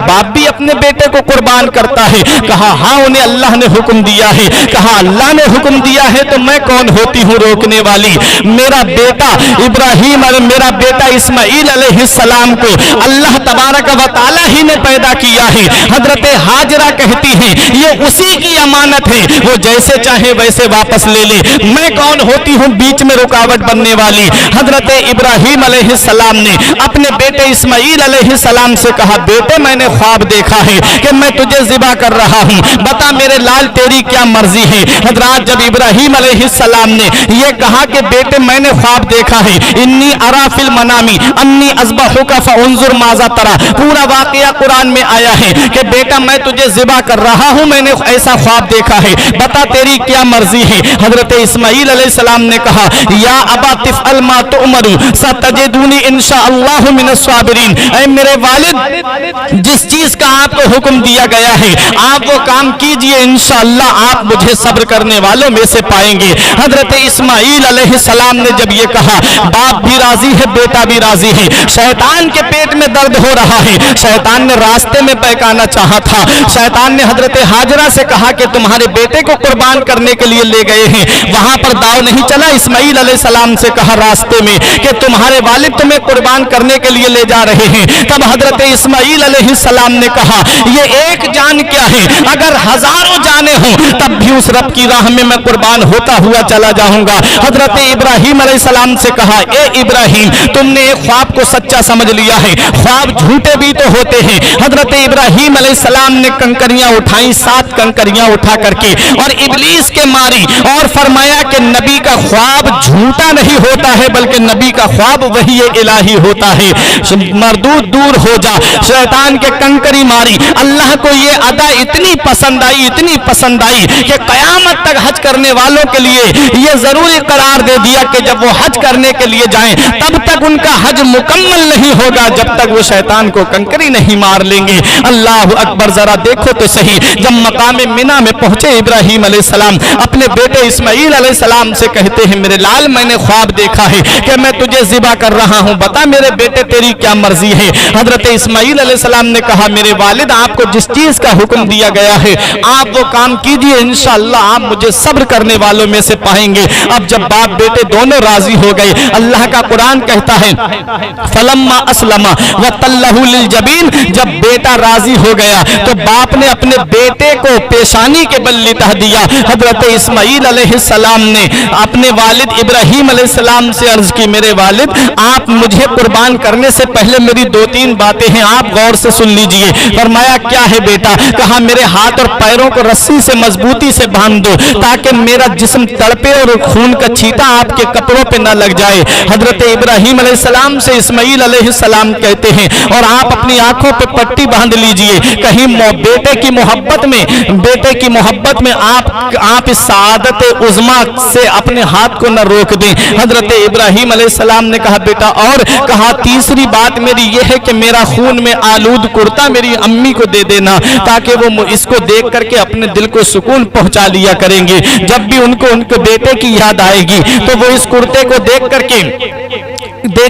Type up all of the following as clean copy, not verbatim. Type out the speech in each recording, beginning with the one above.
बाप भी अपने बेटे को कुर्बान करता है? कहा हाँ, उन्हें अल्लाह ने हुक्म दिया है। कहा अल्लाह ने हुक्म दिया है तो मैं कौन होती हूँ रोकने वाली? मेरा बेटा इब्राहिम और मेरा बेटा इस्माइल अलैहिस्सलाम को अल्लाह तबारक व तआला ही ने पैदा किया है। हजरत हाजरा कहती हैं ये उसी की अमानत है, वो जैसे चाहे वैसे वापस ले ले, मैं कौन होती हूँ बीच में रुकावट बनने वाली? हजरत इब्राहिम अलैहिस्सलाम ने अपने बेटे इस्माइल अलैहिस्सलाम से कहा बेटे मैंने ख्वाब देखा है कि मैं तुझे ज़िबा कर रहा हूँ, बता मेरे लाल तेरी क्या मर्जी है? हजरत जब इब्राहिम अलैहिस्सलाम ने ये कहा कि बेटे मैंने ख्वाब देखा है, इन्नी अरा फिल मनामी अन्नी अज़बहुका फअंजुर माज़ा तरा, पूरा वाक़या कुरान में आया है कि बेटा मैं तुझे ज़िबा कर रहा हूँ, मैंने ऐसा ख्वाब देखा है, बता तेरी क्या मर्जी है? हजरत इस्माइल अलैहिस्सलाम ने कहा या अबा तिफ़अल मा तुअमरु सतजिदुनी इंशाअल्लाहु मिनस साबिरीन, ऐ मेरे वालिद जिस चीज का आपको हुक्म दिया गया है आप वो काम कीजिए, इंशाअल्लाह आप मुझे सब्र करने वालों में से पाएंगे। हजरत इस्माइल अलैहिस्सलाम ने जब ये कहा बाप भी राजी है बेटा भी राजी है, शैतान के पेट में दर्द हो रहा है, शैतान ने रास्ते में बहकाना चाहा था, शैतान ने हजरत हाजरा से कहा कि तुम्हारे बेटे को कुर्बान करने के लिए ले गए हैं, वहां पर दाव नहीं चला। इस्माइल अलैहिस्सलाम से कहा रास्ते में कि तुम्हारे वालिद तुम्हें कुर्बान करने के लिए ले जा रहे हैं। तब हजरत इस्माइल अलैहिस्सलाम ने कहा ये एक जान क्या है, अगर हजारों जाने हों तब भी उस रब की राह में मैं कुर्बान होता हुआ चला जाऊंगा। हजरत इब्राहिम अलैहिस्सलाम से कहा ए इब्राहिम तुमने एक ख्वाब को सच्चा समझ लिया है, ख्वाब झूठे भी तो होते हैं। हजरत इब्राहिम अलैहिस्सलाम ने कंकरियां उठाई, 7 कंकरियां उठा करके और इब्लीस के मारी और फरमाया कि नबी का ख्वाब झूठा नहीं होता है बल्कि नबी का ख्वाब वही इलाही होता है। मरदूद दूर हो जा, शैतान के कंकरी मारी। अल्लाह को ये अदा इतनी पसंद आई, इतनी पसंद आई कि कयामत तक हज करने वालों के लिए ये जरूरी करार दे दिया कि जब वो हज करने के लिए जाएं तब तक उनका हज मुकम्मल नहीं होगा जब तक वो शैतान को कंकरी नहीं मार लेंगे। अल्लाह अकबर, जरा देखो तो सही, जब मकाम मिना में पहुंचे इब्राहिम अलैहिस्सलाम अपने बेटे इस्माइल अलैहिस्सलाम से कहते हैं मेरे लाल मैंने ख्वाब देखा है कि मैं तुझे ज़िबा कर रहा हूं, बता मेरे बेटे तेरी क्या मर्जी है? हजरत इस्माइल अलैहिस्सलाम ने कहा मेरे वालिद आपको जिस चीज का हुक्म दिया गया है आप वो काम कीजिए, इंशाअल्लाह आप मुझे सब्र करने वालों में से पाएंगे। अब जब बाप बेटे दोनों राजी हो गए, अल्लाह का कुरान कहता है फलम्मा अस्लमा व तल्लहु लिल जबीन, जब बेटा राजी हो गया तो बाप ने अपने बेटे को पेशानी के बल लिटा दिया। हजरत इस्माइल अलैहिस्सलाम ने अपने वालिद इब्राहिम अलैहिस्सलाम से अर्ज की मेरे वालिद आप मुझे कुर्बान करने से पहले मेरी 2-3 बातें हैं, आप गौर से सुन लीजिए। फरमाया क्या है बेटा? कहा मेरे हाथ और पैरों को रस्सी से मजबूती से बांध दो ताकि मेरा जिस्म तड़पे और खून का छींटा आपके कपड़ों पे न लग जाए। हजरत इब्राहिम अलैहिस्सलाम से इस्माइल अलैहिस्सलाम कहते हैं और आप अपनी आंखों पे पट्टी बांध लीजिए, कहीं बेटे की मोहब्बत में आप इस सादत उज़्मा से अपने हाथ को न रोक दें। हजरत इब्राहिम अलैहिस्सलाम ने कहा बेटा और कहा तीसरी बात मेरी ये है कि मेरा खून में आलूद कुर्ता मेरी अम्मी को दे देना ताकि वो इसको देख करके अपने दिल को सुकून पहुंचा लिया करेंगे। जब भी उनको उनके बेटे की याद आएगी तो वो इस कुर्ते को देख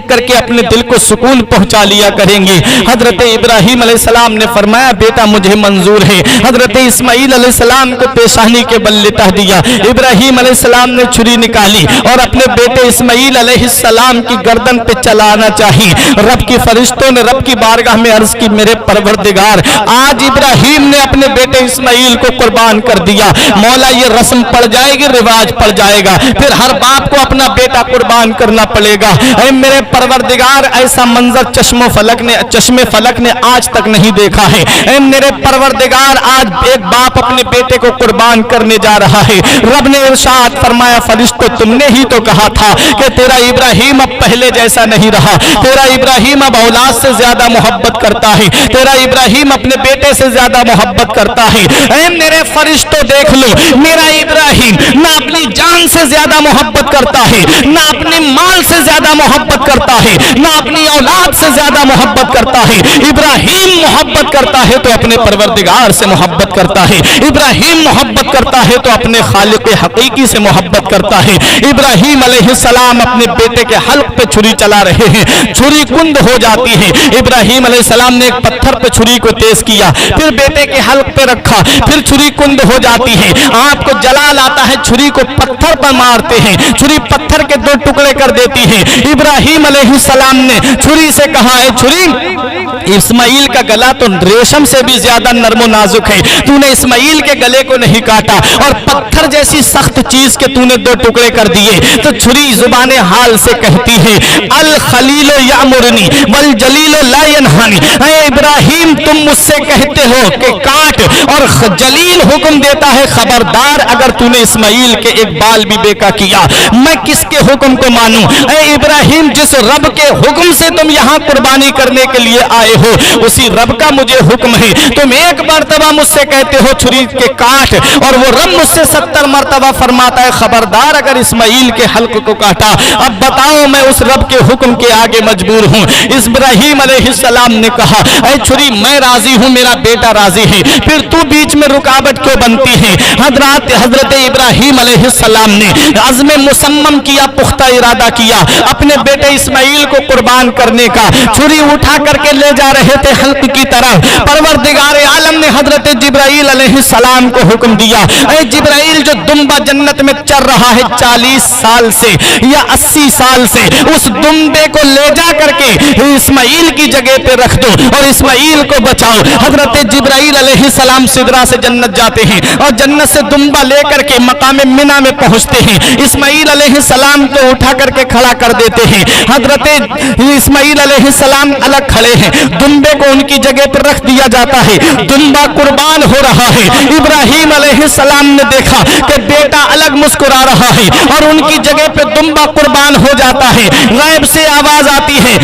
करके अपने दिल को सुकून पहुंचा लिया करेंगे। हजरत इब्राहिम अलैहिस्सलाम ने फरमाया बेटा मुझे मंजूर है। हजरत इस्माइल अलैहिस्सलाम को पेशानी के बल लिटा दिया। इब्राहिम अलैहिस्सलाम ने छुरी निकाली और अपने बेटे इस्माइल अलैहिस्सलाम की गर्दन पे चलाना चाहिए। रब की फरिश्तों ने रब की बारगाह में अर्ज की मेरे परवरदिगार आज इब्राहिम ने अपने बेटे इस्माइल को कुर्बान कर दिया, मौला ये रस्म पड़ जाएगी, रिवाज पड़ जाएगा, फिर हर बाप को अपना बेटा कुर्बान करना पड़ेगा। मेरे परवरदिगार ऐसा मंजर चश्मे फलक ने आज तक नहीं देखा है। ऐ मेरे परवरदिगार आज एक बाप अपने बेटे को कुर्बान करने जा रहा है। रब ने इरशाद फरमाया फरिश्तों तुमने ही तो कहा था कि तेरा इब्राहिम अब पहले जैसा नहीं रहा, तेरा इब्राहिम अब औलाद से ज्यादा मोहब्बत करता है, तेरा इब्राहिम अपने बेटे से ज्यादा मोहब्बत करता है। ऐ मेरे फरिश्तों देख लो मेरा इब्राहिम ना अपनी जान से ज्यादा मोहब्बत करता है ना अपने माल से ज्यादा मोहब्बत मोहब्बत करता है, ना अपनी औलाद से ज्यादा मोहब्बत करता है। इब्राहीम मोहब्बत करता है तो अपने परवरदिगार से मोहब्बत करता है। इब्राहीम मोहब्बत करता है तो अपने खालिक हकीकी से मोहब्बत करता है। इब्राहीम अलैहिस्सलाम अपने बेटे के हल्क पे छुरी चला रहे हैं, छुरी कुंद हो जाती है। इब्राहीम अलैहिस्सलाम ने एक पत्थर पे छुरी को तेज किया, फिर बेटे के हल्क पे रखा, फिर छुरी कुंद हो जाती है। आपको जलाल आता है, छुरी को पत्थर पर मारते हैं, छुरी पत्थर के दो टुकड़े कर देती है। इब्राहीम अलैहिस्सलाम ने छुरी से कहा है, छुरी इस्माइल का गला तो रेशम से भी ज्यादा नर्मो नाजुक है, तूने इस्माइल के गले को नहीं काटा और पत्थर जैसी सख्त चीज के तूने दो टुकड़े कर दिए। तो छुरी जुबाने हाल से कहती है, अल खलीलो यामुरनी वल जलीलो ला यनहानी। ऐ इब्राहीम, तुम मुझसे कहते हो कि काट, और जलील हुक्म देता है खबरदार अगर तूने इस्माइल के एक बाल भी बेका किया, मैं किसके हुक्म को मानूं? ऐ इब्राहीम, जिस रब के हुक्म से तुम यहाँ कुर्बानी करने के लिए आए हो, उसी रब का मुझे हुक्म है। तुम एक मर्तबा मुझसे कहते हो छुरी के काट, और वो रब मुझसे 70 मर्तबा फरमाता है खबरदार अगर इस्माइल के हल्क को काटा। अब बताओ मैं उस रब के हुक्म के आगे मजबूर हूँ। इब्राहीम अलैहिस्सलाम ने कहा, ऐ छुरी मैं राजी हूँ, मेरा बेटा राजी है, फिर तू बीच में रुकावट क्यों बनती है? हजरत इब्राहीम अलैहिस्सलाम ने अज़्म मुसम्मम किया, पुख्ता इरादा किया अपने बेटे इस्माइल को कुर्बान करने का। छुरी उठा करके ले जा रहे थे हल्क की तरफ। परवरदिगार आलम ने हजरत जिब्राइल अलैहिस्सलाम को हुक्म दिया, ऐ जिब्राइल, जो दुम्बा जन्नत में चल रहा है 40 साल से या 80 साल से, उस दुम्बे को ले जा करके इस्माइल की जगह पे रख दो और इस्माइल को बचाओ। हजरत जिब्राइल अलैहिस्सलाम सिदरा से जन्नत जाते हैं और जन्नत से दुम्बा लेकर के मकाम मिना में पहुंचते हैं। इस्माइल अलैहिस्सलाम को उठा करके खड़ा कर देते हैं। हजरत इस्माइल अलैहिस्सलाम अलग खड़े हैं, दुम्बे को उनकी जगह पर रख दिया जाता है, दुम्बा कुर्बान हो रहा है। इब्राहीम अलैहिस्सलाम ने देखा कि बेटा अलग मुस्कुरा रहा है और उनकी जगह पे दुम्बा कुर्बान हो जाता है। गैब से आवाज आती है,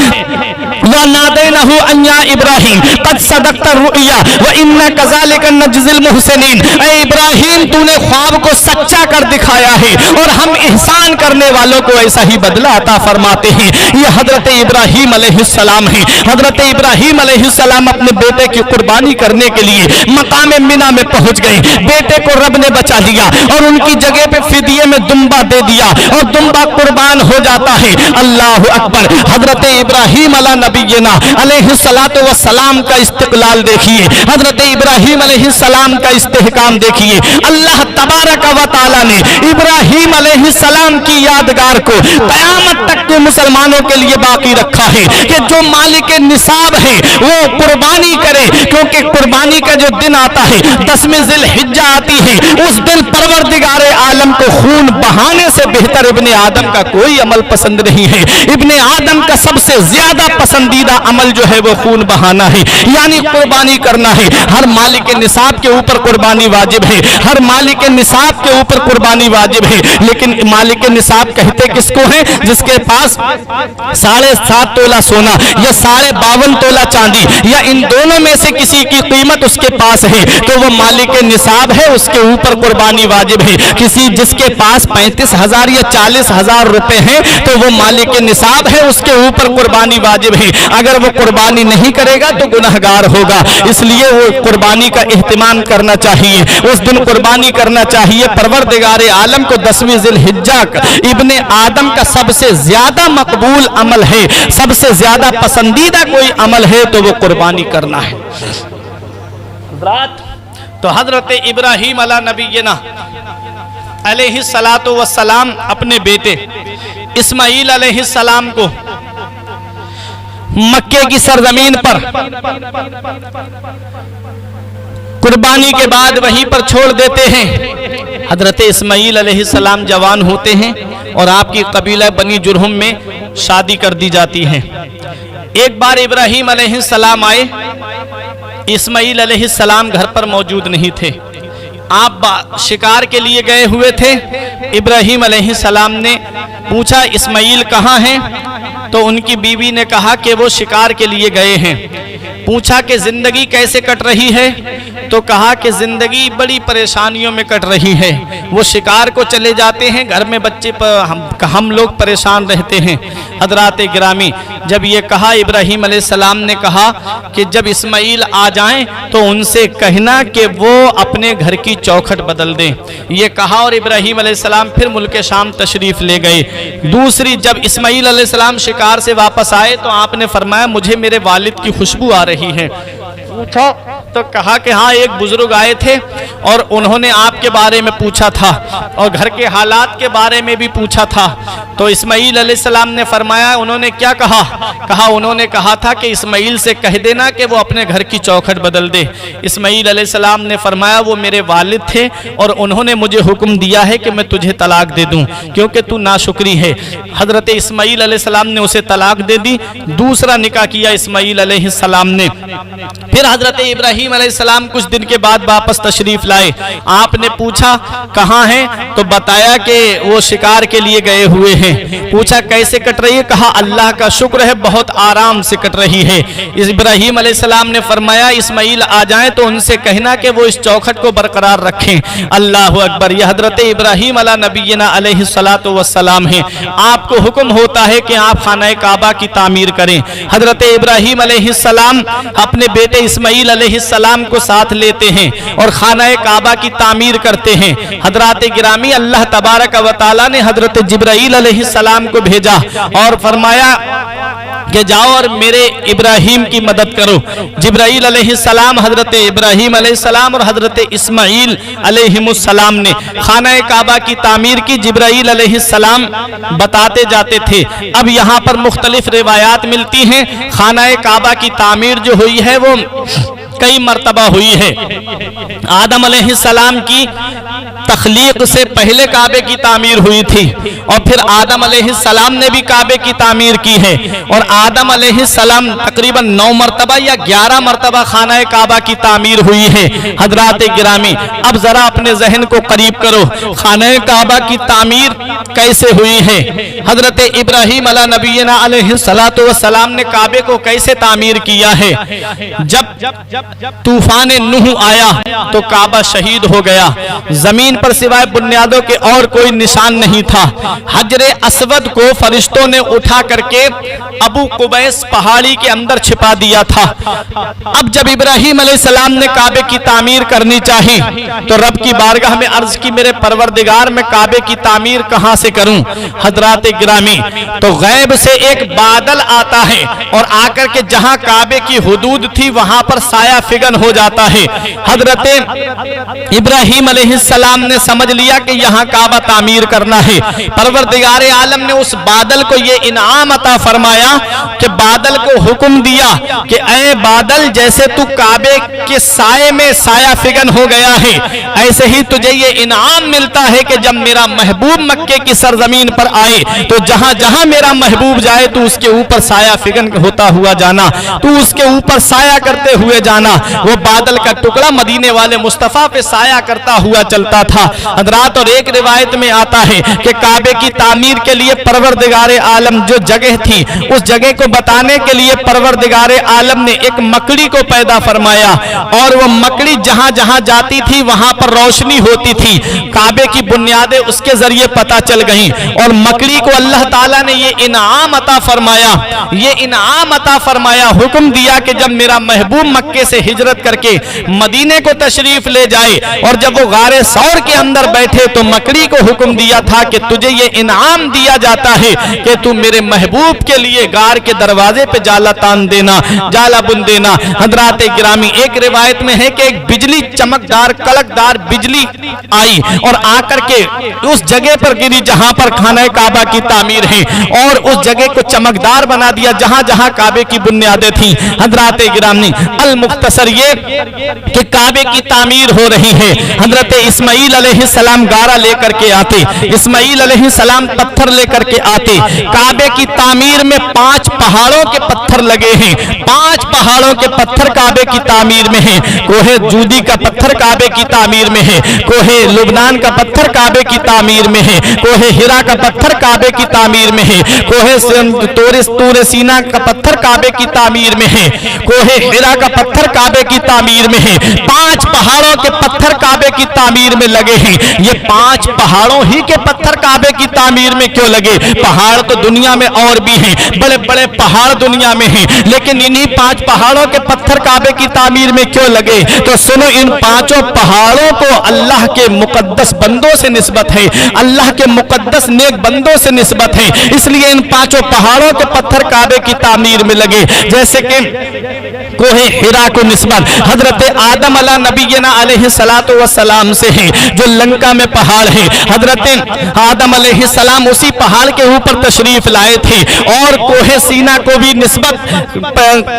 व नादैनहु अन्या इब्राहीम कद सदक़्ता रुया व इन्ना कज़ालिका नज्ज़िल मुहसिनीन। ऐ इब्राहीम, तूने ख्वाब को सच्चा कर दिखाया है और हम ihसान करने वालों को ऐसा ही बदला अता फरमाते हैं। ये हजरत इब्राहीम अलैहिस्सलाम है। हजरत इब्राहीम अलैहिस्सलाम अपने बेटे की कुर्बानी करने के लिए मकाम मिना में पहुंच गए। बेटे को रब ने बचा लिया और उनकी जगह पे फिदिये में दुम्बा दे दिया और दुम्बा कुर्बान हो जाता है। अल्लाहु अकबर। हजरत इब्राहीम अला नबीना अलैहिस्सलातु वस्सलाम का इस्तिक़लाल देखिए, हजरत इब्राहीम अलैहिस्सलाम का इस्तेहकाम देखिए। अल्लाह तबारक व तआला ने इब्राहीम अलैहिस्सलाम की यादगार को क़यामत तक के मुसलमानों के लिए बाकी रखा है कि जो मालिक निसाब है वो कुर्बानी करे, क्योंकि कुर्बानी का जो दिन आता है 10वें ज़िलहिज्जा आती है, उस दिन परवरदिगार आलम को खून बहाने से बेहतर इब्ने आदम का कोई अमल पसंद नहीं है। इब्ने आदम का सबसे ज्यादा पसंदीदा अमल जो है वो खून बहाना है, यानी कुर्बानी करना है। हर मालिक निसाब के ऊपर कुर्बानी वाजिब है, हर मालिक निसाब के ऊपर कुर्बानी वाजिब है। लेकिन मालिक निसाब कहते किसको है? जिसके पास 7.5 तोला सोना या 52 तोला चांदी या इन दोनों में से किसी की कीमत उसके पास है तो वो मालिक निसाब है, उसके ऊपर कुर्बानी वाजिब है। किसी जिसके पास 35,000 या 40,000 रुपए हैं तो वो मालिक निसाब है, उसके ऊपर कुर्बानी वाजिब है। अगर वो कुर्बानी नहीं करेगा तो गुनहगार होगा, इसलिए वो कुर्बानी का एहतिमाम करना चाहिए, उस दिन कुर्बानी करना चाहिए। परवरदिगार आलम को 10वीं ज़िलहिज्जा इब्ने आदम का सबसे ज्यादा मकबूल अमल है, सबसे ज्यादा पसंदीदा कोई अमल है तो वो कुर्बानी करना है। तो हजरत इब्राहीम अला नबीना अलैहिस्सलातु वस्सलाम अपने बेटे इस्माइल अलैहिस्सलाम को मक्के की सरजमीन पर कुर्बानी के बाद वहीं पर छोड़ देते हैं। हजरत इस्माइल अलैहिस्सलाम जवान होते हैं और आपकी कबीला बनी जुरहुम में शादी कर दी जाती है। एक बार इब्राहीम अलैहिस्सलाम आए, इस्माइल अलैहिस्सलाम घर पर मौजूद नहीं थे, आप शिकार के लिए गए हुए थे। इब्राहीम अलैहिस्सलाम ने पूछा इस्माइल कहाँ हैं? तो उनकी बीवी ने कहा कि वो शिकार के लिए गए हैं। पूछा कि जिंदगी कैसे कट रही है, तो कहा कि जिंदगी बड़ी परेशानियों में कट रही है। वो शिकार को चले जाते हैं, घर में बच्चे हम लोग परेशान रहते हैं। हजरात गिरामी, जब ये कहा इब्राहीम अलैहिस्सलाम ने कहा कि जब इस्माइल आ जाएं तो उनसे कहना कि वो अपने घर की चौखट बदल दें। ये कहा और इब्राहीम अलैहिस्सलाम फिर मुल्क शाम तशरीफ ले गए। दूसरी, जब इस्माइल अलैहिस्सलाम शिकार से वापस आए तो आपने फरमाया मुझे मेरे वालिद की खुशबू आ रही है। पूछा तो कहा कि हाँ, एक बुजुर्ग आए थे और उन्होंने आपके बारे में पूछा था और घर के हालात के बारे में भी पूछा था। तो इस्माइल अलैहिस्सलाम ने फरमाया, उन्होंने क्या कहा? कहा उन्होंने कहा था कि इस्माइल से कह देना कि वो अपने घर की चौखट बदल दे। इस्माइल अलैहिस्सलाम ने फरमाया वो मेरे वालिद थे और उन्होंने मुझे हुक्म दिया है कि मैं तुझे तलाक दे दूं क्योंकि तू नाशुक्री है। हजरत इस्माइल अलैहिस्सलाम ने उसे तलाक दे दी। दूसरा निकाह किया इस्माइल अलैहिस्सलाम ने। फिर हजरत इब्राहीम अलैहिस्सलाम कुछ दिन के बाद वापस तशरीफ लाए। आपने पूछा कहाँ हैं, तो बताया कि वो शिकार के लिए गए हुए हैं। पूछा कैसे कट रही है? कहा अल्लाह का शुक्र है बहुत आराम से कट रही है। इब्राहीम अलैहिस्सलाम ने फरमाया इस्माइल आ जाएं तो उनसे कहना कि वो इस चौखट को बरकरार रखें। अल्लाह अकबर। यह हजरत इब्राहीम अला नबीना अलैहिस्सलातु वस्सलाम है। आपको हुक्म होता है कि आप खाना काबा की तामीर करें। हजरत इब्राहीम अलैहिस्सलाम अपने बेटे इस्माइल अलैहिस्सलाम को साथ लेते हैं और खाना काबा की तामीर करते हैं। हजरात गिरामी, अल्लाह तबारक व तआला ने हजरत जिब्राईल अलैहिस्सलाम को भेजा और फरमाया कि जाओ और मेरे इब्राहीम की मदद करो। जिब्राईल अलैहिस्सलाम हजरत इब्राहीम अलैहिस्सलाम और हजरत इस्माइल अलैहिमुस्सलाम ने खाना काबा की तामीर की। जिब्राईल अलैहिस्सलाम बताते जाते थे। अब यहाँ पर मुख्तलिफ रिवायात मिलती हैं। खाना काबा की तामीर जो हुई है वो कई मर्तबा हुई है। आदम अलैहिस्सलाम की तख्लीक से पहले काबे की तामीर हुई थी और फिर आदम अलैहिस्सलाम ने भी काबे की तामीर की है और आदम अलैहिस्सलाम तकरीबन 9 मर्तबा या 11 मर्तबा खाना काबा की तामीर हुई है। हजरात गिरामी, अब जरा अपने जहन को करीब करो, खाना काबा की तामीर कैसे हुई है? हजरत इब्राहीम अला नबीना अलैहिस्सलातु वस्सलाम ने काबे को कैसे तामीर किया है? जब तूफान नूह आया तो काबा शहीद हो गया। जमीन पर सिवाय बुनियादों के और कोई निशान नहीं था। हजरे अस्वद को फरिश्तों ने उठा करके अबू कुबैस पहाड़ी के अंदर छिपा दिया था। अब जब इब्राहीम अलैहिस्सलाम ने काबे की तामीर करनी चाहिए तो रब की बारगाह में अर्ज की, मेरे परवरदिगार मैं काबे की तामीर कहां से करूं? हजरात गिरामी, तो गैब से एक बादल आता है और आकर के जहां काबे की हुदूद थी वहां पर साया फिगन हो जाता है। हजरत इब्राहीम अलैहिस्सलाम ने समझ लिया कि यहाँ काबा तामीर करना है। परवरदिगार आलम ने उस बादल को ये इनाम अता फरमाया कि बादल को हुक्म दिया कि ऐ बादल, जैसे तू काबे के साए में साया फिगन हो गया है, ऐसे ही तुझे ये इनाम मिलता है कि जब मेरा महबूब मक्के की सरजमीन पर आए तो जहां जहां मेरा महबूब जाए तो उसके ऊपर साया फिगन होता हुआ जाना, तू उसके ऊपर साया करते हुए जाना। वो बादल का टुकड़ा मदीने वाले मुस्तफा पे साया करता हुआ चलता था। हजरात, और एक रिवायत में आता है कि काबे की तामीर के लिए परवरदिगार आलम जो जगह थी उस जगह को बताने के लिए परवरदिगार आलम ने एक मकड़ी को पैदा फरमाया और वो मकड़ी जहां जहां जाती थी वहां पर रोशनी होती थी। काबे की बुनियादें उसके जरिए पता चल गईं और मकड़ी को अल्लाह ताला ने ये इनाम अता फरमाया, ये इनाम अता फरमाया, हुक्म दिया कि जब मेरा महबूब मक्के से हिजरत करके मदीने को तशरीफ ले जाए और जब वो गारे सौर के अंदर बैठे तो मकड़ी को हुक्म दिया था कि तुझे ये इनाम दिया जाता है कि तू मेरे महबूब के लिए गार के दरवाजे पे जाला तान देना, जाला बुन देना। हजरात गिरामी, एक रिवायत में है कि एक बिजली, चमकदार कड़कदार बिजली आई और आकर के उस जगह पर गिरी जहां पर खाना काबा की तामीर है और उस जगह को चमकदार बना दिया जहां जहां काबे की बुनियादें थी। हजरात गिरामी, अल मुख्तसर ये कि काबे की तामीर हो रही है। हजरत इस्माइल इस्माइल अलैहिस्सलाम गारा लेकर के आते, इस्माइल अलैहिस्सलाम पत्थर लेकर के आते। काबे की तामीर में 5 पहाड़ों के पत्थर लगे हैं, 5 पहाड़ों के पत्थर काबे की तामीर में हैं। कोहे जूदी का पत्थर काबे की तामीर में है, कोहे लुबनान का पत्थर काबे की तामीर में है, कोहे हिरा का पत्थर काबे की तामीर में है, कोहे तूर सीना का पत्थर काबे की तामीर में है, कोहे हिरा का पत्थर काबे की तामीर में है। 5 पहाड़ों के पत्थर काबे की तामीर में लगे हैं। ये 5 पहाड़ों ही के पत्थर काबे की तामीर में क्यों लगे? पहाड़ तो दुनिया में और भी हैं, बड़े बड़े पहाड़ दुनिया में हैं, लेकिन इन्हीं 5 पहाड़ों के पत्थर काबे की तामीर में क्यों लगे? तो सुनो, इन 5 पहाड़ों को अल्लाह के मुकद्दस बंदों से निस्बत है, अल्लाह के मुकद्दस नेक बंदों से निस्बत है, इसलिए इन 5 पहाड़ों के पत्थर काबे की तामीर में लगे। जैसे कि कोहे हिरा को निस्बत हजरत आदम अला नबीना अलैहिस्सलातु वस्सलाम से है, जो लंका में पहाड़ है। हजरत आदम अलैहिस्सलाम उसी पहाड़ के ऊपर तशरीफ लाए थे। और कोहे सीना को भी निस्बत,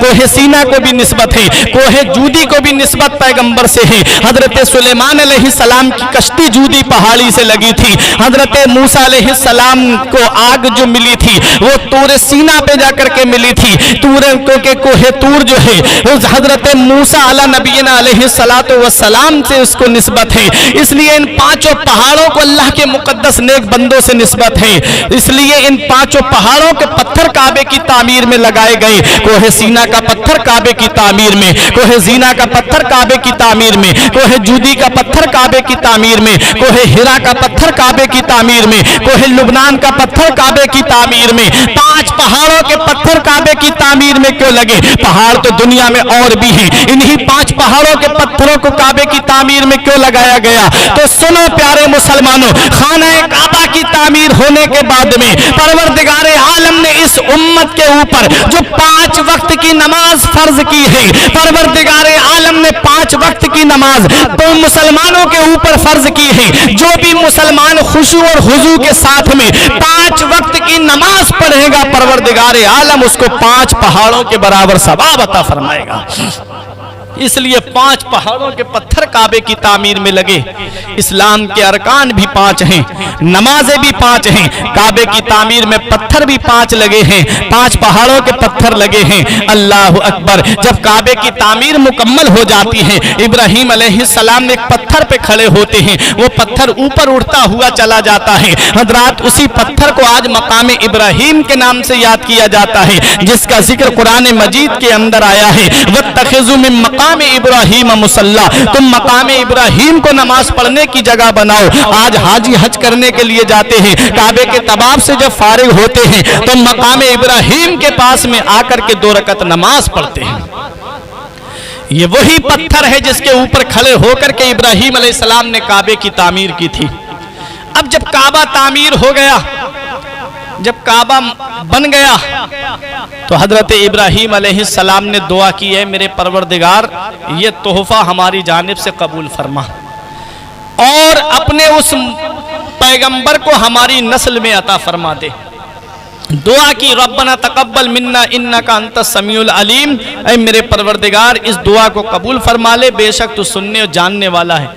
कोहे सीना को भी निस्बत है, कोहे जूदी को भी निस्बत पैगंबर से है। हजरत सुलेमान अलैहिस्सलाम की कश्ती जूदी पहाड़ी से लगी थी। हजरत मूसा अलैहिस्सलाम को आग जो मिली थी वो तूर सीना पे जाकर के मिली थी। तूर के कोहे तूर जो है उस हजरत मूसा अला नबीना अलैहिस्सलातु वस्सलाम से उसको निस्बत है। इसलिए इन 5 पहाड़ों को अल्लाह के मुकद्दस नेक बंदों से निस्बत है। इसलिए इन 5 पहाड़ों के पत्थर काबे की तामीर में लगाए गए। कोहे सीना का पत्थर काबे की तामीर में, कोहे जीना का पत्थर काबे की तामीर में, कोहे जूदी का पत्थर काबे की तामीर में, कोहे हिरा का पत्थर काबे की तामीर में, कोहे लुबनान का पत्थर काबे की तामीर में। 5 पहाड़ों के पत्थर काबे की तामीर में क्यों लगे? पहाड़ तो दुनिया में और भी हैं, इन्हीं 5 पहाड़ों के पत्थरों को काबे की तामीर में क्यों लगाया गया? तो सुनो प्यारे मुसलमानों, खाना काबा की तामीर होने के बाद में परवरदिगारे आलम ने इस उम्मत के ऊपर जो 5 वक्त की नमाज फर्ज की है, परवरदिगारे आलम ने 5 वक्त की नमाज तो मुसलमानों के ऊपर फर्ज की है। जो भी मुसलमान खुशू और हुजू के साथ में 5 वक्त की नमाज पढ़ेगा, परवरदिगारे आलम उसको 5 पहाड़ों के बराबर सवाब अता फरमाएगा। इसलिए 5 पहाड़ों के पत्थर काबे की तामीर में लगे। इस्लाम के अरकान भी 5 हैं, नमाजें भी 5 हैं, काबे की तामीर में पत्थर भी 5 लगे हैं, 5 पहाड़ों के पत्थर लगे हैं। अल्लाह अकबर। जब काबे की तामीर मुकम्मल हो जाती है, इब्राहीम अलैहिस्सलाम एक पत्थर पे खड़े होते हैं, वो पत्थर ऊपर उड़ता हुआ चला जाता है। हजरात उसी पत्थर को आज मकाम इब्राहीम के नाम से याद किया जाता है, जिसका जिक्र कुरान मजीद के अंदर आया है। वत्तखिज़ू मिन मकाम इब्राहीम मुसल्ला, तुम मकाम इब्राहीम को नमाज पढ़ने की जगह बनाओ। आज हाजी हज करने के लिए जाते हैं, काबे के तवाफ से जब फारिग होते हैं तो मकाम इब्राहीम के पास में आकर के 2 रकत नमाज पढ़ते हैं। ये वही पत्थर है जिसके ऊपर खड़े होकर के इब्राहीम अलैहिस्सलाम ने काबे की तामीर की थी। अब जब काबा तामीर हो गया, जब काबा बन गया, तो हजरत इब्राहीम अलैहिस्सलाम ने दुआ की है, मेरे परवरदिगार ये तोहफा हमारी जानिब से कबूल फरमा और अपने उस पैगंबर को हमारी नस्ल में अता फरमा दे। दुआ की, रब्बना तकब्बल मिन्ना इन्नका अंतस समीउल अलीम, ऐ मेरे परवरदिगार इस दुआ को कबूल फरमा ले, बेशक तू सुनने और जानने वाला है।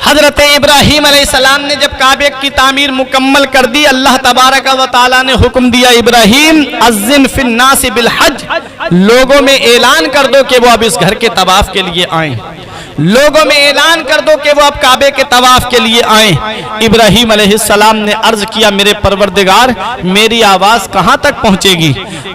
हजरत इब्राहीम अलैहिस्सलाम ने जब काबे की तामीर मुकम्मल कर दी, अल्लाह तबारक व तआला ने हुक्म दिया, इब्राहीम अज़्ज़िन फिन्नास बिल हज, लोगों में ऐलान कर दो कि वो अब इस घर के तवाफ के लिए आए, लोगों में ऐलान कर दो कि वो अब काबे के तवाफ के लिए आए। इब्राहीम अलैहिस्सलाम ने अर्ज किया, मेरे परवरदिगार मेरी आवाज कहां तक पहुंचेगी?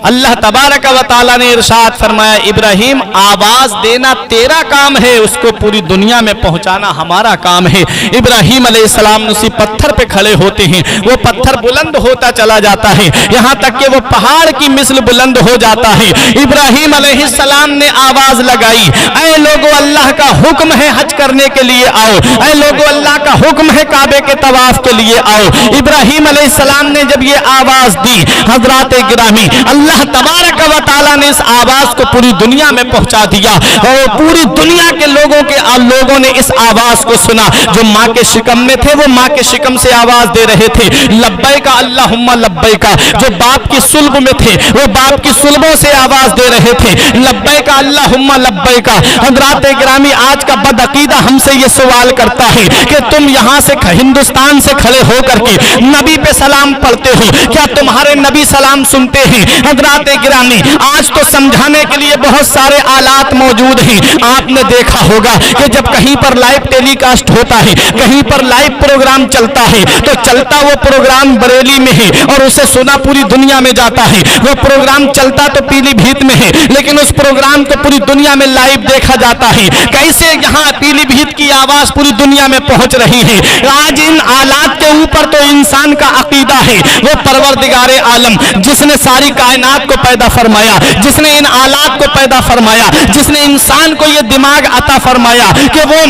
अल्लाह तबारक व तआला ने इरशाद फरमाया, इब्राहीम आवाज देना तेरा काम है, उसको पूरी दुनिया में पहुंचाना हमारा काम है। इब्राहीम अलैहिस्सलाम उसी पत्थर पे खड़े होते हैं, वो पत्थर बुलंद होता चला जाता है, यहां तक कि वो पहाड़ की मिस्ल बुलंद हो जाता है। इब्राहीम अलैहिस्सलाम ने आवाज लगाई, ऐ लोगों अल्लाह का हुक्म है हज करने के लिए आओ, ऐ लोगों अल्लाह का हुक्म है काबे के तवाफ के लिए आओ। इब्राहीम अलैहिस्सलाम ने जब ये आवाज दी, हजरात गिरामी, अल्लाह तबारक व तआला ने इस आवाज को पूरी दुनिया में पहुंचा दिया और पूरी दुनिया के लोगों ने इस आवाज को सुना। जो माँ के शिकम में थे वो माँ के शिकम से आवाज दे रहे थे, लब्बैका अल्लाहुम्मा लब्बैका। जो बाप की सुल्ब में थे वो बाप की सुल्बों से आवाज दे रहे थे, लब्बैका अल्लाहुम्मा लब्बैका। हजरात گرامی آج کا بدعقیدہ ہم سے یہ سوال کرتا ہے کہ تم یہاں سے ہندوستان سے کھڑے ہو کر کے نبی پہ سلام پڑھتے ہو، کیا تمہارے نبی سلام سنتے ہیں؟ حضرات گرامی آج تو سمجھانے کے لیے بہت سارے آلات موجود ہیں۔ آپ نے دیکھا ہوگا کہ جب کہیں پر لائیو ٹیلی کاسٹ ہوتا ہے، کہیں پر لائیو پروگرام چلتا ہے تو چلتا وہ پروگرام بریلی میں ہے اور اسے سنا پوری دنیا میں جاتا ہے، وہ پروگرام چلتا تو پیلی بھیت میں ہے لیکن اس پروگرام کو پوری دنیا میں لائیو دیکھا جاتا ہے۔ کیسے یہاں پیلی بھیت کی آواز پوری دنیا میں پہنچ رہی ہے؟ آج ان آلات کے اوپر تو انسان کا عقیدہ ہے وہ پروردگار عالم جس نے ساری کائنات کو پیدا فرمایا، جس نے ان آلات کو پیدا فرمایا، جس نے انسان کو یہ دماغ عطا فرمایا کہ وہ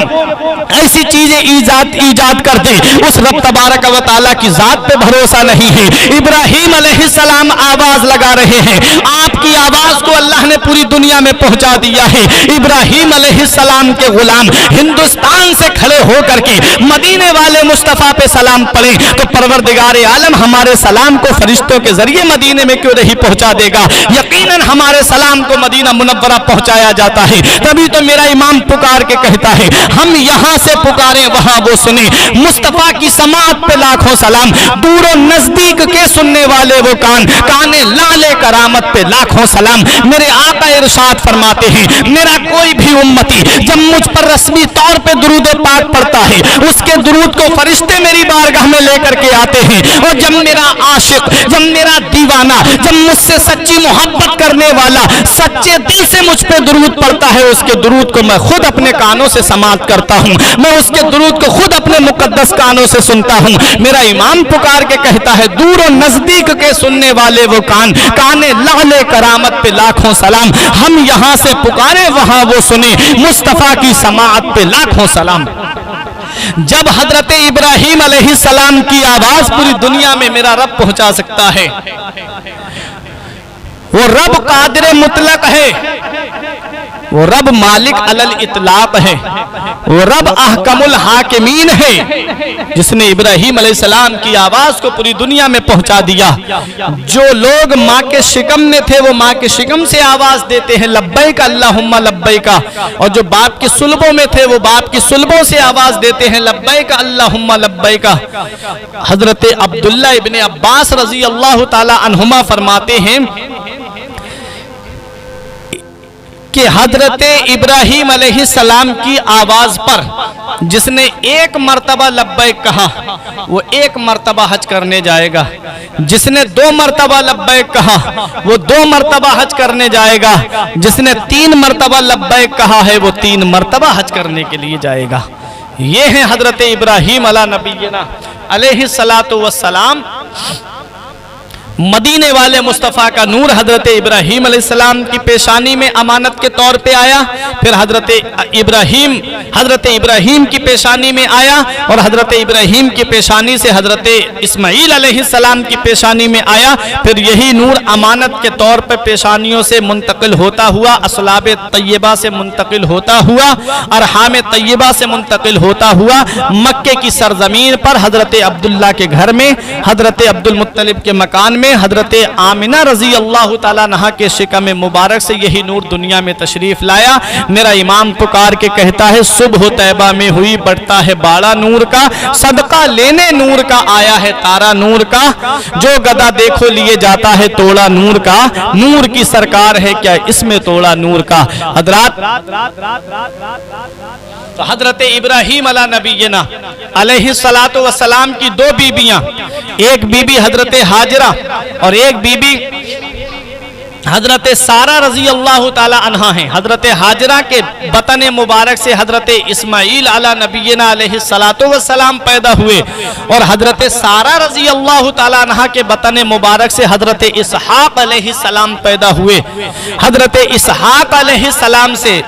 ایسی چیزیں ایجاد کر دے، اس رب تبارک و تعالیٰ کی ذات پہ بھروسہ نہیں ہے۔ ابراہیم علیہ السلام آواز لگا رہے ہیں، آپ کی آواز کو اللہ نے پوری دنیا میں پہنچا دیا ہے۔ ابراہیم علیہ السلام کے غلام ہندوستان سے کھڑے ہو کر کے مدینے والے مصطفیٰ پہ سلام پڑھیں تو پروردگار عالم ہمارے سلام کو فرشتوں کے ذریعے مدینے میں کیوں نہیں پہنچا دے گا؟ یقیناً ہمارے سلام کو مدینہ منورہ پہنچایا جاتا ہے۔ تبھی تو میرا امام پکار کے کہتا ہے ہم یہاں سے پکاریں وہاں وہ سنیں، مصطفیٰ کی سماعت پہ لاکھوں سلام، دور و نزدیک کے سننے والے وہ کان، کانے لالے کرامت پہ لاکھوں سلام۔ میرے آقا ارشاد فرماتے ہیں میرا کوئی بھی امتی جب مجھ پر رسمی طور پہ درود پاک پڑھتا ہے اس کے درود کو فرشتے میری بارگاہ میں لے کر کے آتے ہیں، اور جب میرا عاشق، جب میرا دیوانہ، جب مجھ سے سچی محبت کرنے والا سچے دل سے مجھ پہ درود پڑھتا ہے اس کے درود کو میں خود اپنے کانوں سے سماعت کرتا ہوں، میں اس کے درود کو خود اپنے مقدس کانوں سے سنتا ہوں۔ میرا امام پکار کے کہتا ہے دور و نزدیک کے سننے والے وہ کان، کانے لعلے کرامت پہ لاکھوں سلام، ہم یہاں سے پکارے وہاں وہ سنیں، مصطفیٰ کی سماعت پہ لاکھوں سلام۔ جب حضرت ابراہیم علیہ السلام کی آواز پوری دنیا میں میرا رب پہنچا سکتا ہے، وہ رب قادر مطلق ہے، وہ رب مالک علی الاطلاق ہے، وہ رب احکم الحاکمین ہے، جس نے ابراہیم علیہ السلام کی آواز کو پوری دنیا میں پہنچا دیا۔ جو لوگ ماں کے شکم میں تھے وہ ماں کے شکم سے آواز دیتے ہیں لبیک اللہم لبیک، اور جو باپ کی صلبوں میں تھے وہ باپ کی صلبوں سے آواز دیتے ہیں لبیک اللہم لبیک۔ حضرت عبداللہ ابن عباس رضی اللہ تعالی عنہما فرماتے ہیں کہ حضرت ابراہیم علیہ السلام کی آواز پر جس نے ایک مرتبہ لبیک کہا وہ ایک مرتبہ حج کرنے جائے گا، جس نے 2 مرتبہ لبیک کہا وہ 2 مرتبہ حج کرنے جائے گا، جس نے 3 مرتبہ لبیک کہا ہے وہ 3 مرتبہ حج کرنے کے لیے جائے گا۔ یہ ہیں حضرت ابراہیم علی نبینا علیہ السلام، مدینے والے مصطفیٰ کا نور حضرت ابراہیم علیہ السلام کی پیشانی میں امانت کے طور پہ آیا، پھر حضرت ابراہیم کی پیشانی میں آیا، اور حضرت ابراہیم کی پیشانی سے حضرت اسماعیل علیہ السلام کی پیشانی میں آیا، پھر یہی نور امانت کے طور پہ پیشانیوں سے منتقل ہوتا ہوا، اصلاب طیبہ سے منتقل ہوتا ہوا، ارحام طیبہ سے منتقل ہوتا ہوا، مکے کی سرزمین پر حضرت عبداللہ کے گھر میں، حضرت عبد المطلب کے مکان میں، حضرت آمنہ رضی اللہ تعالیٰ عنہ کے شکم مبارک سے یہی نور دنیا میں تشریف لایا۔ میرا امام پکار کے کہتا ہے صبح طیبہ میں ہوئی بڑھتا ہے باڑا نور کا، صدقہ لینے نور کا آیا ہے تارا نور کا، جو گدا دیکھو لیے جاتا ہے توڑا نور کا، نور کی سرکار ہے کیا اس میں توڑا نور کا۔ حضرات تو حضرت ابراہیم علی نبینا علیہ السلام کی 2 بیبیاں، ایک بی بی حضرت ہاجرہ اور ایک بی بی حضرت سارہ رضی اللہ تعالی عنہ ہیں۔ حضرت ہاجرہ کے بطن مبارک سے حضرت اسماعیل علی نبینا علیہ السلام پیدا ہوئے، اور حضرت سارہ رضی اللہ تعالی عنہ کے بطن مبارک سے حضرت اسحاق علیہ السلام پیدا ہوئے۔ حضرت اسحاق علیہ السلام سے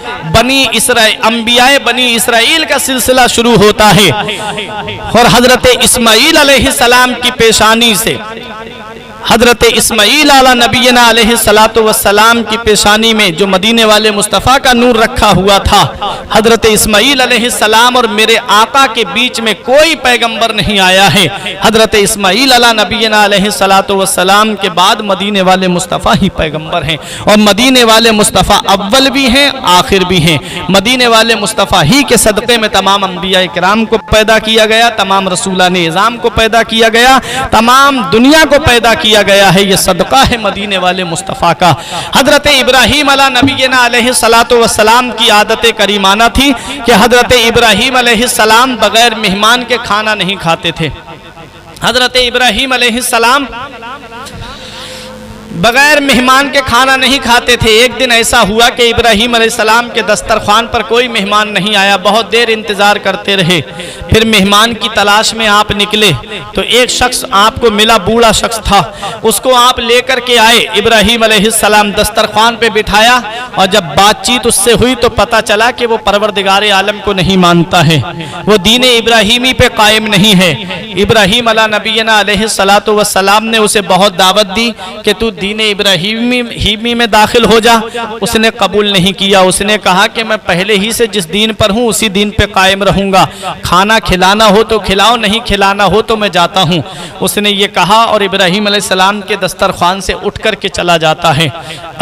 انبیاء بنی اسرائیل کا سلسلہ شروع ہوتا ہے، اور حضرت اسماعیل علیہ السلام کی پیشانی سے حضرت اسماعیل علی نبینا علیہ الصلوۃ والسلام کی پیشانی میں جو مدینے والے مصطفیٰ کا نور رکھا ہوا تھا، حضرت اسماعیل علیہ السلام اور میرے آقا کے بیچ میں کوئی پیغمبر نہیں آیا ہے۔ حضرت اسماعیل علی نبینا علیہ الصلوۃ والسلام کے بعد مدینے والے مصطفیٰ ہی پیغمبر ہیں، اور مدینے والے مصطفیٰ اول بھی ہیں آخر بھی ہیں۔ مدینے والے مصطفیٰ ہی کے صدقے میں تمام انبیاء کرام کو پیدا کیا گیا، تمام رسولان اعظام کو پیدا کیا گیا، تمام دنیا کو پیدا کیا گیا ہے۔ یہ صدقہ ہے مدینے والے مصطفیٰ کا۔ حضرت ابراہیم علیہ نبینا علیہ الصلوۃ والسلام کی عادت کریمانہ تھی کہ حضرت ابراہیم علیہ السلام بغیر مہمان کے کھانا نہیں کھاتے تھے۔ حضرت ابراہیم علیہ السلام بغیر مہمان کے کھانا نہیں کھاتے تھے۔ ایک دن ایسا ہوا کہ ابراہیم علیہ السلام کے دسترخوان پر کوئی مہمان نہیں آیا، بہت دیر انتظار کرتے رہے، پھر مہمان کی تلاش میں آپ نکلے تو ایک شخص آپ کو ملا، بوڑھا شخص تھا، اس کو آپ لے کر کے آئے، ابراہیم علیہ السلام دسترخوان پہ بٹھایا، اور جب بات چیت اس سے ہوئی تو پتہ چلا کہ وہ پروردگار عالم کو نہیں مانتا ہے، وہ دین ابراہیمی پہ قائم نہیں ہے۔ ابراہیم علیہ نبینا علیہ الصلوۃ والسلام نے اسے بہت دعوت دی کہ تو دین ابراہیمی میں داخل ہو جا، اس نے قبول نہیں کیا۔ اس نے کہا کہ میں پہلے ہی سے جس دین پر ہوں اسی دین پہ قائم رہوں گا، کھانا کھلانا ہو تو کھلاؤ، نہیں کھلانا ہو تو میں جاتا ہوں، اس نے یہ کہا، اور ابراہیم علیہ السلام کے دسترخوان سے اٹھ کر کے چلا جاتا ہے۔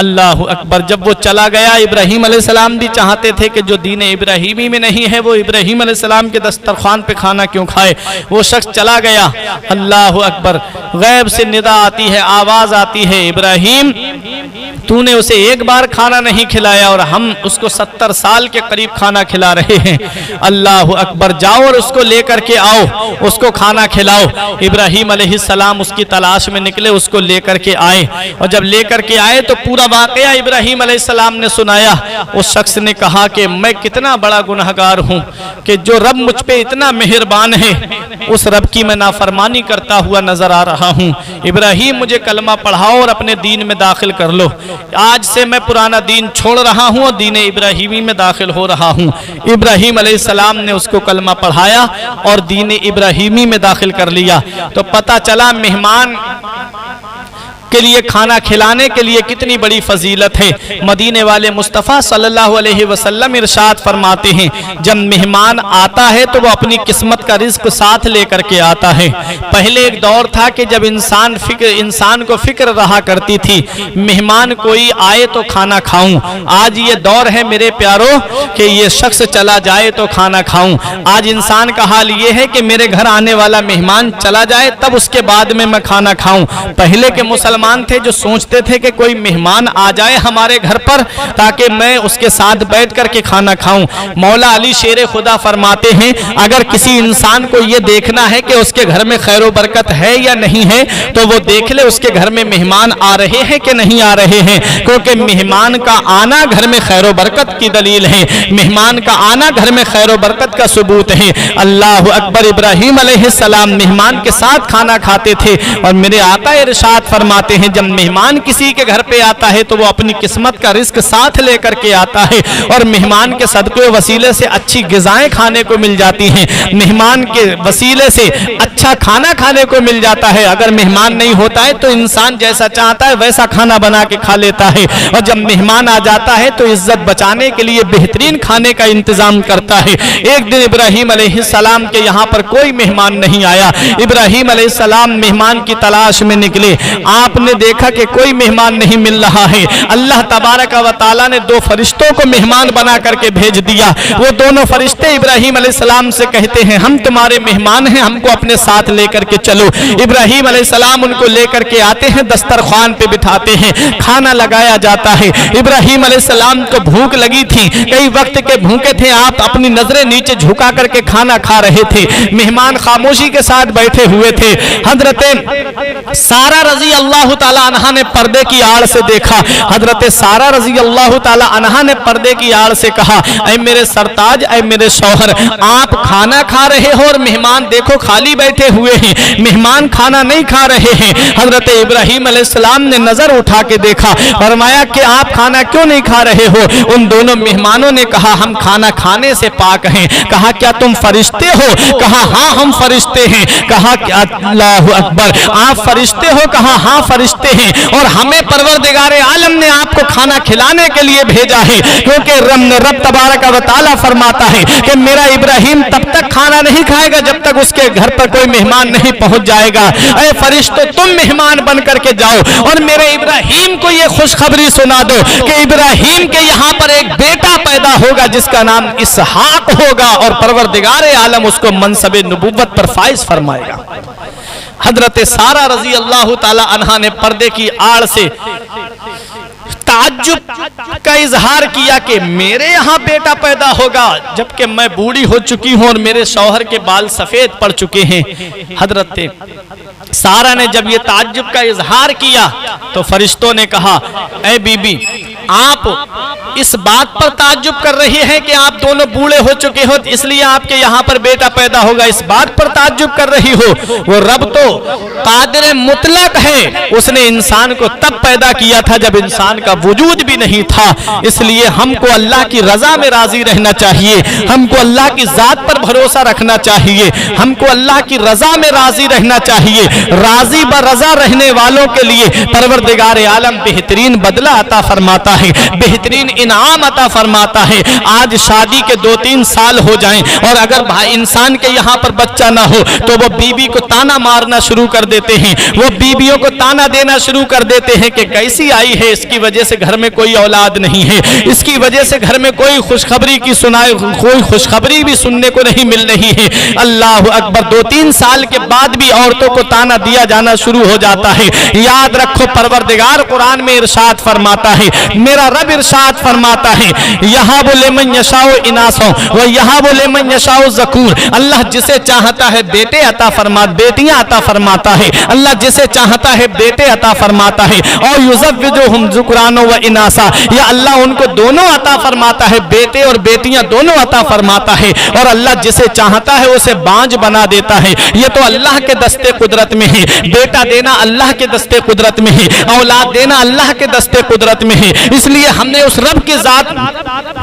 اللہ اکبر! جب وہ چلا گیا، ابراہیم علیہ السلام بھی چاہتے تھے کہ جو دین ابراہیمی میں نہیں ہے وہ ابراہیم علیہ السلام کے دسترخوان پہ کھانا کیوں کھائے۔ وہ شخص چلا گیا۔ اللہ اکبر! غیب سے ندا آتی ہے، آواز آتی ہے، ابراہیم تو نے اسے ایک بار کھانا نہیں کھلایا اور ہم اس کو 70 سال کے قریب کھانا کھلا رہے ہیں۔ اللہ اکبر! جاؤ اور اس کو لے کر کے آؤ، اس کو کھانا کھلاؤ۔ ابراہیم علیہ السلام اس کی تلاش میں نکلے، اس کو لے کر کے آئے، اور جب لے کر کے آئے تو پورا واقعہ ابراہیم علیہ السلام نے سنایا۔ اس شخص نے کہا کہ میں کتنا بڑا گنہگار ہوں کہ جو رب مجھ پہ اتنا مہربان ہے، اس رب کی میں نافرمانی کرتا ہوا نظر آ رہا ہوں۔ ابراہیم مجھے کلمہ پڑھاؤ اور اپنے دین میں داخل کر لو، آج سے میں پرانا دین چھوڑ رہا ہوں اور دین ابراہیمی میں داخل ہو رہا ہوں۔ ابراہیم علیہ السلام نے اس کو کلمہ پڑھایا اور دین ابراہیمی میں داخل کر لیا۔ تو پتہ چلا مہمان کے لیے کھانا کھلانے کے لیے کتنی بڑی فضیلت ہے۔ مدینے والے مصطفیٰ صلی اللہ علیہ وسلم ارشاد فرماتے ہیں جب مہمان آتا ہے تو وہ اپنی قسمت کا رزق ساتھ لے کر کے آتا ہے۔ پہلے ایک دور تھا کہ جب انسان کو فکر رہا کرتی تھی مہمان کوئی آئے تو کھانا کھاؤں۔ آج یہ دور ہے میرے پیاروں کہ یہ شخص چلا جائے تو کھانا کھاؤں۔ آج انسان کا حال یہ ہے کہ میرے گھر آنے والا مہمان چلا جائے تب اس کے بعد میں کھانا کھاؤں۔ پہلے کے مسلمان تھے جو سوچتے تھے کہ کوئی مہمان آ جائے ہمارے گھر پر تاکہ میں اس کے ساتھ بیٹھ کر کے کھانا کھاؤں۔ مولا علی شیر خدا فرماتے ہیں اگر کسی انسان کو یہ دیکھنا ہے کہ اس کے گھر میں خیر و برکت ہے یا نہیں ہے تو وہ دیکھ لے اس کے گھر میں مہمان آ رہے ہیں کہ نہیں آ رہے ہیں، کیونکہ مہمان کا آنا گھر میں خیر و برکت کی دلیل ہے، مہمان کا آنا گھر میں خیر و برکت کا ثبوت ہے۔ اللہ اکبر! ابراہیم علیہ السلام مہمان کے ساتھ کھانا کھاتے تھے، اور میرے آقا ارشاد فرماتے ہیں جب مہمان کسی کے گھر پہ آتا ہے تو وہ اپنی قسمت کا رزق ساتھ لے کر کے آتا ہے، اور مہمان کے صدقے و وسیلے سے اچھی غذائیں کھانے کو مل جاتی ہیں، مہمان کے وسیلے سے اچھا کھانا کھانے کو مل جاتا ہے۔ اگر مہمان نہیں ہوتا ہے تو انسان جیسا چاہتا ہے ویسا کھانا بنا کے کھا لیتا ہے، اور جب مہمان آ جاتا ہے تو عزت بچانے کے لیے بہترین کھانے کا انتظام کرتا ہے۔ ایک دن ابراہیم علیہ السلام کے یہاں پر کوئی مہمان نہیں آیا، ابراہیم علیہ السلام مہمان کی تلاش میں نکلے، آپ نے دیکھا کہ کوئی مہمان نہیں مل رہا ہے۔ اللہ تبارک و تعالیٰ نے دو فرشتوں کو مہمان بنا کر کے بھیج دیا۔ وہ دونوں فرشتے ابراہیم علیہ السلام سے کہتے ہیں ہم تمہارے مہمان ہیں، ہم کو اپنے ساتھ لے کر کے چلو۔ ابراہیم علیہ السلام ان کو لے کر کے آتے ہیں، دسترخوان پہ بٹھاتے ہیں، کھانا لگایا جاتا ہے۔ ابراہیم علیہ السلام کو بھوک لگی تھی، کئی وقت کے بھوکے تھے، آپ اپنی نظریں نیچے جھکا کر کے کھانا کھا رہے تھے، مہمان خاموشی کے ساتھ بیٹھے ہوئے تھے۔ حضرت سارہ رضی اللہ अल्लाह ताला अन्हा ने पर्दे की आड़ से देखा, हजरत सारा रजी अल्लाह ताला अन्हा ने पर्दे की आड़ से कहा, ऐ मेरे सरताज, ऐ मेरे शौहर, आप खाना खा रहे हो और मेहमान देखो खाली बैठे हुए हैं, मेहमान खाना नहीं खा रहे हैं। हजरत इब्राहिम अलैहिस्सलाम ने नजर उठा के देखा, फरमाया कि आप खाना क्यों नहीं खा रहे हो? उन दोनों मेहमानों ने कहा, हम खाना खाने से पाक हैं। कहा, क्या तुम फरिश्ते हो? कहा, हाँ हम फरिश्ते हैं। कहा, अल्लाहु अकबर, आप फरिश्ते हो? कहा, हाँ फरिश्ते हैं, और हमें परवरदिगारे आलम ने आपको खाना खिलाने के लिए भेजा है, क्योंकि रब तबारक व तआला फरमाता है कि मेरा इब्राहिम तब तक खाना नहीं खाएगा जब तक उसके घर पर कोई मेहमान नहीं पहुंच जाएगा। ऐ फरिश्तों, तुम मेहमान बन करके जाओ और मेरे इब्राहिम को ये खुशखबरी सुना दो कि इब्राहिम के यहाँ पर एक बेटा पैदा होगा जिसका नाम इसहाक होगा, और परवरदिगारे आलम उसको मनसबे नबुव्वत पर फाइज फरमाएगा। हजरत सारा रजी अल्लाह ताला अन्हा ने पर्दे की आड़ से ताज्जुब का इजहार किया कि मेरे यहाँ बेटा पैदा होगा जबकि मैं बूढ़ी हो चुकी हूँ और मेरे शौहर के बाल सफेद पड़ चुके हैं। हजरत सारा ने जब ये ताज्जुब का इजहार किया तो फरिश्तों ने कहा, ऐ बीबी, आप इस बात पर ताज्जुब कर रही हैं कि आप दोनों बूढ़े हो चुके हो इसलिए आपके यहाँ पर बेटा पैदा होगा, इस बात पर ताज्जुब कर रही हो? वो रब तो कादिर मुतलक है, उसने इंसान को तब पैदा किया था जब इंसान का वजूद भी नहीं था। इसलिए हमको अल्लाह की रजा में राजी रहना चाहिए, हमको अल्लाह की जात पर भरोसा रखना चाहिए, हमको अल्लाह की रजा में राजी रहना चाहिए। राजी ब रजा रहने वालों के लिए परवरदिगार आलम बेहतरीन बदला अता फरमाता है, बेहतरीन इनाम अता फरमाता है। आज शादी के 2-3 साल हो जाएं और अगर भाई इंसान के यहाँ पर बच्चा ना हो तो वो बीबी को ताना मारना शुरू कर देते हैं, वो बीबियों को ताना देना शुरू कर देते हैं कि कैसी आई है, इसकी वजह से घर में कोई औलाद नहीं है, इसकी वजह से घर में कोई खुशखबरी की सुनाए, कोई खुशखबरी भी सुनने को नहीं मिल रही है। अल्लाह अकबर, 2-3 साल के बाद भी औरतों को ताना दिया जाना शुरू हो जाता है। याद रखो, परवरदिगार कुरान में इरशाद फरमाता है, मेरा रब इरशाद फरमाता है, यहाँ बोले मन यशाओ इनासों व यहाँ बोले मन यशाओ ज़कूर। अल्लाह जिसे चाहता है बेटे अता फरमा, बेटियां अता फरमाता है। अल्लाह जिसे चाहता है बेटे अता फरमाता है। और युज़व्विजुहुम ज़ुकरानो व इनासा, या अल्लाह उनको दोनों अता फरमाता है, बेटे और बेटियां दोनों अता फरमाता है। और अल्लाह जिसे चाहता है उसे बांझ बना देता है। ये तो अल्लाह के दस्ते कुदरत में है। बेटा देना अल्लाह के दस्ते कुदरत में है, औलाद देना अल्लाह के दस्ते कुदरत में है। इसलिए हमने उस रब की जात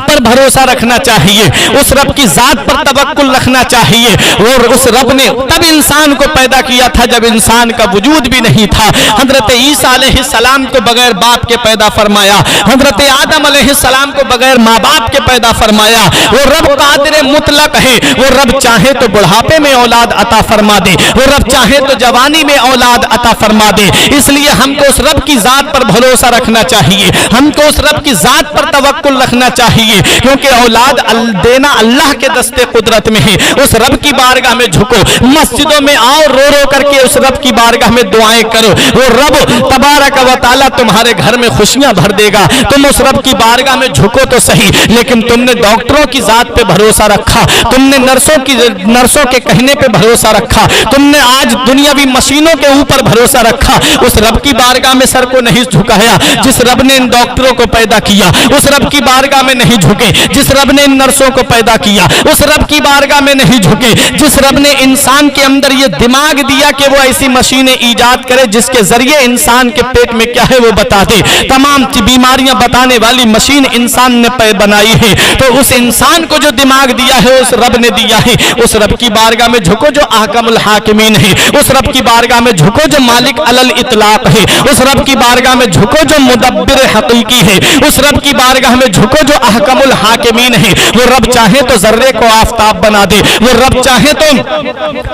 पर भरोसा रखना चाहिए, उस रब की जात पर तवक्कुल रखना चाहिए। और उस रब ने तब इंसान को पैदा किया था जब इंसान का वजूद भी नहीं था। हजरत ईसा अलैहिस्सलाम को बगैर बाप के पैदा फरमाया, हजरत आदम अलैहिस्सलाम को बगैर माँ बाप के पैदा फरमाया। वो रब कादिर मुतलक है, वो रब चाहे तो बुढ़ापे में औलाद अता फरमा दे, वो रब चाहे तो जवानी में औलाद अता फरमा दे। इसलिए हमको उस रब की जात पर भरोसा रखना चाहिए, हमको उस रब की जात पर तवक्कुल रखना चाहिए, क्योंकि औलाद देना अल्लाह के दस्ते कुदरत में है। उस रब की बारगाह में झुको, मस्जिदों में आओ, रो रो करके उस रब की बारगाह में दुआएं करो। वो रब तबारक व तआला तुम्हारे घर में खुशियां भर देगा। तुम उस रब की बारगाह में झुको तो सही, लेकिन तुमने डॉक्टरों की जात पे भरोसा रखा, तुमने नर्सों के कहने पे भरोसा रखा, तुमने आज दुनियावी मशीनों के ऊपर भरोसा रखा। उस रब की बारगाह में सर को नहीं झुकाया जिस रब ने इन डॉक्टरों को पैदा किया। उस रब की बारगाह में नहीं झुके जिस रब ने इन नर्सों को पैदा किया। उस रब की बारगाह में नहीं झुके जिस रब ने इंसान के अंदर ये दिमाग दिया कि वो ऐसी मशीनें ईजाद करे जिसके जरिए इंसान के पेट में क्या है वो बता दे। तमाम बीमारियां बताने वाली मशीन इंसान ने बनाई है। तो उस इंसान को जो दिमाग दिया है उस रब ने दिया है। उस रब की बारगाह में झुको जो अहकमुल हाकिमीन है, उस रब की बारगाह में झुको जो मालिक अलल इतलाक है, उस रब की बारगाह में झुको जो मुदब्बिर हकीकी है, उस रब की बारगाह में झुको जो अहकमुल हाकिमीन है। वो रब चाहे तो जर्रे को आफताब बना दे, वो रब चाहे तो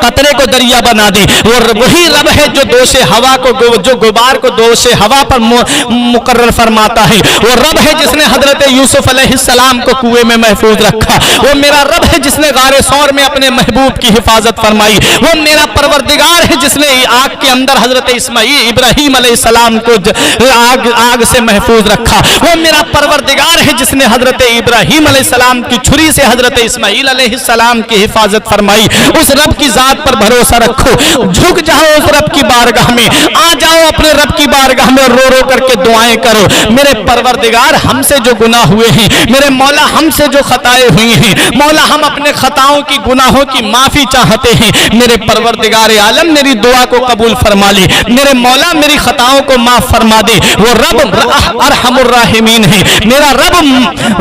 कतरे को दरिया बना दे। वो वही रब है जो दोषे हवा को, जो गुबार को दोषे हवा पर मुकर्रर फरमाता है। वो रब है जिसने हजरत यूसुफ अलैहिस्सलाम को कुएं में महफूज रखा। वो मेरा रब है जिसने गारे सौर में अपने महबूब की हिफाजत फरमाई। वो मेरा परवरदिगार है जिसने आग के अंदर हजरत इब्राहीम अलैहिस्सलाम को आग से महफूज रखा। रखा। वो मेरा परवरदिगार है जिसने हजरत इब्राहीम अलैहिस्सलाम की छुरी से हजरत इस्माईल अलैहिस्सलाम की हिफाजत फरमाई। उस रब की जात पर भरोसा रखो, झुक जाओ उस रब की बारगाह में, आ जाओ अपने रब की बारगाह में, रो रो करके दुआएं करो। मेरे परवरदिगार हमसे जो गुनाह हुए हैं, मेरे मौला हमसे जो खताएं हुई हैं, मौला हम अपने खताओं की गुनाहों की माफी चाहते हैं। मेरे परवरदिगार आलम मेरी दुआ को कबूल फरमा ले, मेरे मौला मेरी खताओं को माफ फरमा दे। वो रब अरहमुर राहिमीन है, मेरा रब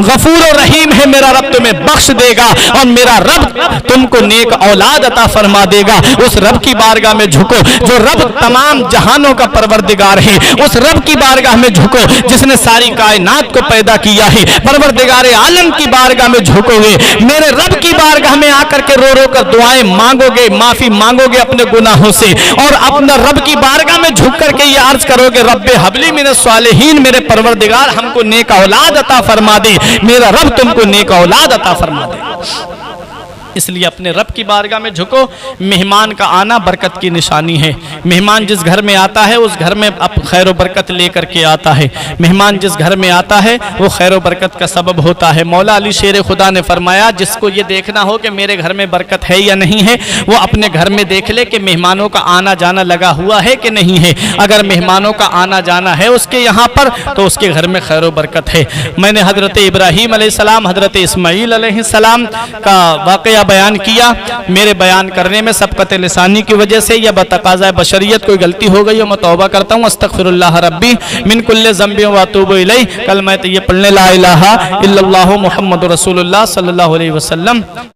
गफूर और रहीम है, मेरा रब तुम्हें बख्श देगा और मेरा रब तुमको नेक औलाद अता फरमा देगा। उस रब की बारगाह में झुको जो रब तमाम जहानों का परवरदिगार है, उस रब की बारगाह में झुको जिसने सारी कायनात को पैदा किया है। परवरदिगार आलम की बारगाह में झुकोगे, मेरे रब की बारगाह में आकर के रो रो कर दुआएं मांगोगे, माफी मांगोगे अपने गुनाहों से, और अपना रब की बारगाह में झुक करके ये अर्ज करोगे रब्बे हबली मिनस सालिहीन, मेरे परवरदिगार हमको नेक औलाद अता फरमा दे, मेरा रब तुमको नेक औलाद अता फरमा दे। इसलिए अपने रब की बारगाह में झुको। मेहमान का आना बरकत की निशानी है। मेहमान जिस घर में आता है उस घर में अब खैर व बरकत लेकर के आता है। मेहमान जिस घर में आता है वो खैर व बरकत का सबब होता है। मौला अली शेर खुदा ने फरमाया जिसको ये देखना हो कि मेरे घर में बरकत है या नहीं है, वो अपने घर में देख ले कि मेहमानों का आना जाना लगा हुआ है कि नहीं है। अगर मेहमानों का आना जाना है उसके यहाँ पर तो उसके घर में खैर व बरकत है। मैंने हजरत इब्राहीम अलैहिस्सलाम, हजरत इस्माईल अलैहिस्सलाम का वाक़या बयान किया। मेरे बयान करने में सबकत लिसानी की वजह से या बतकाज़ा बशरियत कोई गलती हो गई हो, मैं तौबा करता हूँ। अस्तगफिरुल्लाह रब्बी मिन कुल्लि ज़ंबि व अतूबु इलैह। कल मैं तो ये पढ़ने ला इलाहा इल्लल्लाहु मुहम्मदुर रसूलुल्लाह सल्लल्लाहु अलैहि वसल्लम।